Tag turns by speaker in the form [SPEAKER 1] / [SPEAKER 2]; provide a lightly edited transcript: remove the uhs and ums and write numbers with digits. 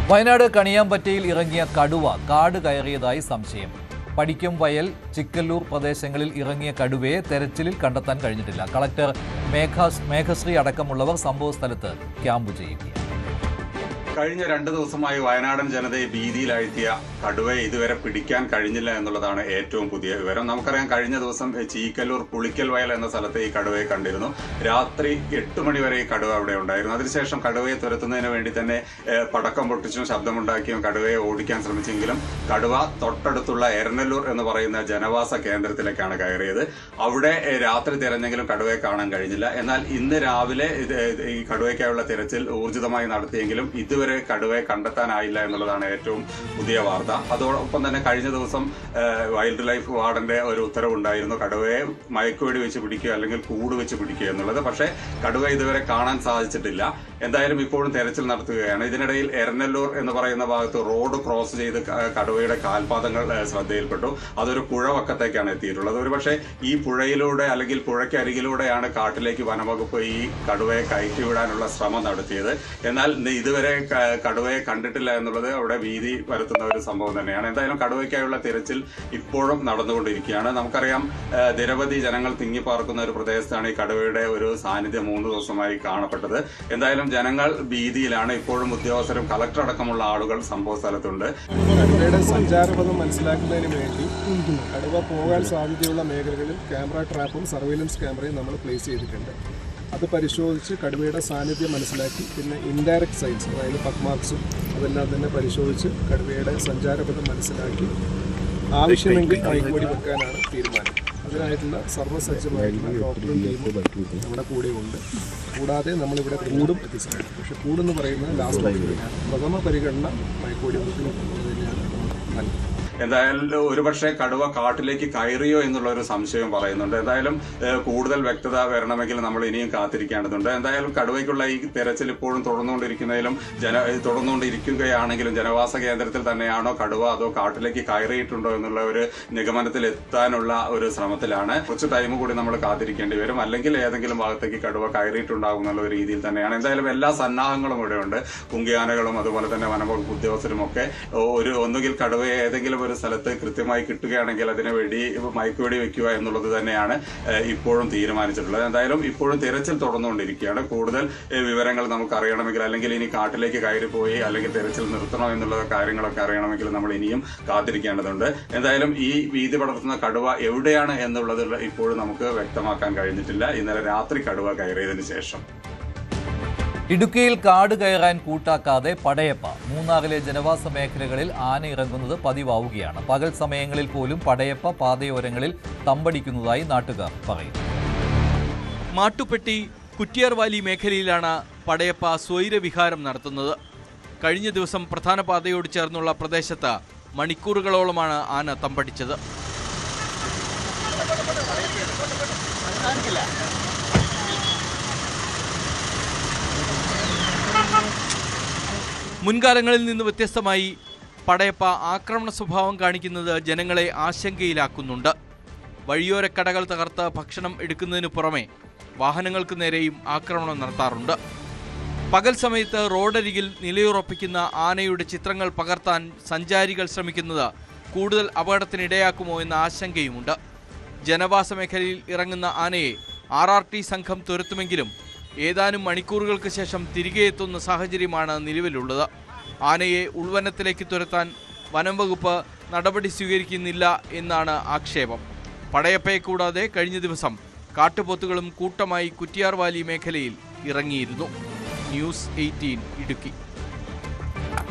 [SPEAKER 1] വയനാട് കണിയാമ്പറ്റയിൽ ഇറങ്ങിയ കടുവ കാട് കയറിയതായി സംശയം. പടിക്കും വയൽ, ചിക്കല്ലൂർ പ്രദേശങ്ങളിൽ ഇറങ്ങിയ കടുവയെ തെരച്ചിലിൽ കണ്ടെത്താൻ കഴിഞ്ഞിട്ടില്ല. കളക്ടർ മേഘശ്രീ അടക്കമുള്ളവർ സംഭവസ്ഥലത്ത് ക്യാമ്പ് ചെയ്യുകയാണ്.
[SPEAKER 2] കഴിഞ്ഞ 2 ദിവസമായി വയനാടൻ ജനതയെ ഭീതിയിലാഴ്ത്തിയ കടുവയെ ഇതുവരെ പിടിക്കാൻ കഴിഞ്ഞില്ല എന്നുള്ളതാണ് ഏറ്റവും പുതിയ വിവരം. നമുക്കറിയാം, കഴിഞ്ഞ ദിവസം ചീക്കല്ലൂർ പുളിക്കൽ വയൽ എന്ന സ്ഥലത്ത് ഈ കടുവയെ കണ്ടിരുന്നു. രാത്രി 8 മണി വരെ ഈ കടുവ അവിടെ ഉണ്ടായിരുന്നു. അതിനുശേഷം കടുവയെ തുരത്തുന്നതിന് വേണ്ടി തന്നെ പടക്കം പൊട്ടിച്ചും ശബ്ദമുണ്ടാക്കിയും കടുവയെ ഓടിക്കാൻ ശ്രമിച്ചെങ്കിലും കടുവ തൊട്ടടുത്തുള്ള എരനല്ലൂർ എന്ന് പറയുന്ന ജനവാസ കേന്ദ്രത്തിലേക്കാണ് കയറിയത്. അവിടെ രാത്രി തിരഞ്ഞെങ്കിലും കടുവയെ കാണാൻ കഴിഞ്ഞില്ല. എന്നാൽ ഇന്ന് രാവിലെ ഈ കടുവയ്ക്കായുള്ള തിരച്ചിൽ ഊർജിതമായി നടത്തിയെങ്കിലും ഇതുവരെ കടുവയെ കണ്ടെത്താനായില്ല എന്നുള്ളതാണ് ഏറ്റവും പുതിയ വാർത്ത. അതോടൊപ്പം തന്നെ കഴിഞ്ഞ ദിവസം വൈൽഡ് ലൈഫ് വാർഡന്റെ ഒരു ഉത്തരവുണ്ടായിരുന്നു, കടുവയെ മയക്കുവെടി വെച്ച് പിടിക്കുക അല്ലെങ്കിൽ കൂട് വെച്ച് പിടിക്കുക എന്നുള്ളത്. പക്ഷേ കടുവ ഇതുവരെ കാണാൻ സാധിച്ചിട്ടില്ല. എന്തായാലും ഇപ്പോഴും തെരച്ചിൽ നടത്തുകയാണ്. ഇതിനിടയിൽ എരനല്ലൂർ എന്ന് പറയുന്ന ഭാഗത്ത് റോഡ് ക്രോസ് ചെയ്ത് കടുവയുടെ കാൽപാദങ്ങൾ ശ്രദ്ധയിൽപ്പെട്ടു. അതൊരു പുഴ വക്കത്തേക്കാണ് എത്തിയിട്ടുള്ളത്. ഒരുപക്ഷെ ഈ പുഴയിലൂടെ അല്ലെങ്കിൽ പുഴയ്ക്കരികിലൂടെയാണ് കാട്ടിലേക്ക് വനംവകുപ്പ് ഈ കടുവയെ കയറ്റിവിടാനുള്ള ശ്രമം നടത്തിയത്. എന്നാൽ ഇതുവരെ കടുവയെ കണ്ടിട്ടില്ല എന്നുള്ളത് അവിടെ ഭീതി വരുത്തുന്ന ഒരു സംഭവം തന്നെയാണ്. എന്തായാലും കടുവയ്ക്കായുള്ള തിരച്ചിൽ ഇപ്പോഴും നടന്നുകൊണ്ടിരിക്കുകയാണ്. നമുക്കറിയാം, നിരവധി ജനങ്ങൾ തിങ്ങിപ്പാർക്കുന്ന ഒരു പ്രദേശത്താണ് ഈ കടുവയുടെ ഒരു സാന്നിധ്യം 3 ദിവസമായി കാണപ്പെട്ടത്. എന്തായാലും ജനങ്ങൾ ഭീതിയിലാണ്. ഇപ്പോഴും ഉദ്യോഗസ്ഥരും കളക്ടർ അടക്കമുള്ള ആളുകൾ സംഭവ സ്ഥലത്തുണ്ട്.
[SPEAKER 3] കടുവയുടെ സഞ്ചാരപഥം മനസ്സിലാക്കുന്നതിന് വേണ്ടി കടുവ പോകാൻ സാധ്യതയുള്ള മേഖലകളിൽ ക്യാമറ ട്രാപ്പും സർവൈലൻസ് ക്യാമറയും നമ്മൾ പ്ലേസ് ചെയ്തിട്ടുണ്ട്. അത് പരിശോധിച്ച് കടുവയുടെ സാന്നിധ്യം മനസ്സിലാക്കി പിന്നെ ഇൻഡയറക്റ്റ് സൈൻസ്, അതായത് പഗ് മാർക്സും അതെല്ലാം തന്നെ പരിശോധിച്ച് കടുവയുടെ സഞ്ചാരപഥം മനസ്സിലാക്കി ആവശ്യമെങ്കിൽ മയക്കുവെടി വെക്കാനാണ് തീരുമാനം. അതിനായിട്ടുള്ള സർവ്വസജ്ജമായിട്ടുള്ള ഡോക്ടറും ടീമും നമ്മുടെ കൂടെയുണ്ട്. കൂടാതെ നമ്മളിവിടെ കൂടും എത്തിച്ചിട്ടുണ്ട്. പക്ഷേ കൂടെന്ന് പറയുന്നത് ലാസ്റ്റ് ഓപ്ഷനാണ്. പ്രഥമ പരിഗണന മയക്കുവെടി വെക്കുന്നു എന്നുള്ളത് തന്നെയാണ് നൽകുന്നത്.
[SPEAKER 2] എന്തായാലും ഒരുപക്ഷെ കടുവ കാട്ടിലേക്ക് കയറിയോ എന്നുള്ള ഒരു സംശയം പറയുന്നുണ്ട്. എന്തായാലും കൂടുതൽ വ്യക്തത വരണമെങ്കിൽ നമ്മൾ ഇനിയും കാത്തിരിക്കേണ്ടതുണ്ട്. എന്തായാലും കടുവയ്ക്കുള്ള ഈ തെരച്ചിൽ ഇപ്പോഴും തുടർന്നുകൊണ്ടിരിക്കുകയാണെങ്കിലും ജനവാസ കേന്ദ്രത്തിൽ തന്നെയാണോ കടുവ അതോ കാട്ടിലേക്ക് കയറിയിട്ടുണ്ടോ എന്നുള്ള ഒരു നിഗമനത്തിൽ എത്താനുള്ള ഒരു ശ്രമത്തിലാണ്. കുറച്ച് ടൈം കൂടി നമ്മൾ കാത്തിരിക്കേണ്ടി വരും. അല്ലെങ്കിൽ ഏതെങ്കിലും ഭാഗത്തേക്ക് കടുവ കയറിയിട്ടുണ്ടാകും എന്നുള്ള രീതിയിൽ തന്നെയാണ്. എന്തായാലും എല്ലാ സന്നാഹങ്ങളും ഇവിടെയുണ്ട്. കുങ്കിയാനകളും അതുപോലെ തന്നെ വനംവകുപ്പ് ഉദ്യോഗസ്ഥരും ഒക്കെ ഒന്നുകിൽ കടുവയെ ഏതെങ്കിലും ഒരു സ്ഥലത്ത് കൃത്യമായി കിട്ടുകയാണെങ്കിൽ അതിനു വേണ്ടി മയക്കുവെടി വെക്കുക എന്നുള്ളത് തന്നെയാണ് ഇപ്പോഴും തീരുമാനിച്ചിട്ടുള്ളത്. എന്തായാലും ഇപ്പോഴും തിരച്ചിൽ തുടർന്നുകൊണ്ടിരിക്കുകയാണ്. കൂടുതൽ വിവരങ്ങൾ നമുക്ക് അറിയണമെങ്കിൽ അല്ലെങ്കിൽ ഇനി കാട്ടിലേക്ക് കയറിപ്പോയി അല്ലെങ്കിൽ തിരച്ചിൽ നിർത്തണോ എന്നുള്ള കാര്യങ്ങളൊക്കെ അറിയണമെങ്കിൽ നമ്മൾ ഇനിയും കാത്തിരിക്കേണ്ടതുണ്ട്. എന്തായാലും ഈ ഭീതി പടർത്തുന്ന കടുവ എവിടെയാണ് എന്നുള്ളത് ഇപ്പോഴും നമുക്ക് വ്യക്തമാക്കാൻ കഴിഞ്ഞിട്ടില്ല. ഇന്നലെ രാത്രി കടുവ കയറിയതിനു ശേഷം
[SPEAKER 1] ഇടുക്കിയിൽ കാട് കയറാൻ കൂട്ടാക്കാതെ പടയപ്പ. മൂന്നാറിലെ ജനവാസ മേഖലകളിൽ ആന ഇറങ്ങുന്നത് പതിവാവുകയാണ്. പകൽ സമയങ്ങളിൽ പോലും പടയപ്പ പാതയോരങ്ങളിൽ തമ്പടിക്കുന്നതായി നാട്ടുകാർ പറയുന്നു.
[SPEAKER 4] മാട്ടുപ്പെട്ടി കുറ്റിയാർവാലി മേഖലയിലാണ് പടയപ്പ സ്വൈരവിഹാരം നടത്തുന്നത്. കഴിഞ്ഞ ദിവസം പ്രധാന പാതയോട് ചേർന്നുള്ള പ്രദേശത്ത് മണിക്കൂറുകളോളമാണ് ആന തമ്പടിച്ചത്. മുൻകാലങ്ങളിൽ നിന്ന് വ്യത്യസ്തമായി പടയപ്പ ആക്രമണ സ്വഭാവം കാണിക്കുന്നത് ജനങ്ങളെ ആശങ്കയിലാക്കുന്നുണ്ട്. വഴിയോരക്കടകൾ തകർത്ത് ഭക്ഷണം എടുക്കുന്നതിനു പുറമെ വാഹനങ്ങൾക്ക് നേരെയും ആക്രമണം നടത്താറുണ്ട്. പകൽ സമയത്ത് റോഡരികിൽ നിലയുറപ്പിക്കുന്ന ആനയുടെ ചിത്രങ്ങൾ പകർത്താൻ സഞ്ചാരികൾ ശ്രമിക്കുന്നത് കൂടുതൽ അപകടത്തിനിടയാക്കുമോ എന്ന ആശങ്കയുമുണ്ട്. ജനവാസ മേഖലയിൽ ഇറങ്ങുന്ന ആനയെ RRT സംഘം തുരത്തുമെങ്കിലും ഏതാനും മണിക്കൂറുകൾക്ക് ശേഷം തിരികെ എത്തുന്ന സാഹചര്യമാണ് നിലവിലുള്ളത്. ആനയെ ഉൾവനത്തിലേക്ക് തുരത്താൻ വനംവകുപ്പ് നടപടി സ്വീകരിക്കുന്നില്ല എന്നാണ് ആക്ഷേപം. പടയപ്പയെ കൂടാതെ കഴിഞ്ഞ ദിവസം കാട്ടുപോത്തുകളും കൂട്ടമായി കുറ്റിയാർവാലി മേഖലയിൽ ഇറങ്ങിയിരുന്നു. ന്യൂസ് 18 ഇടുക്കി.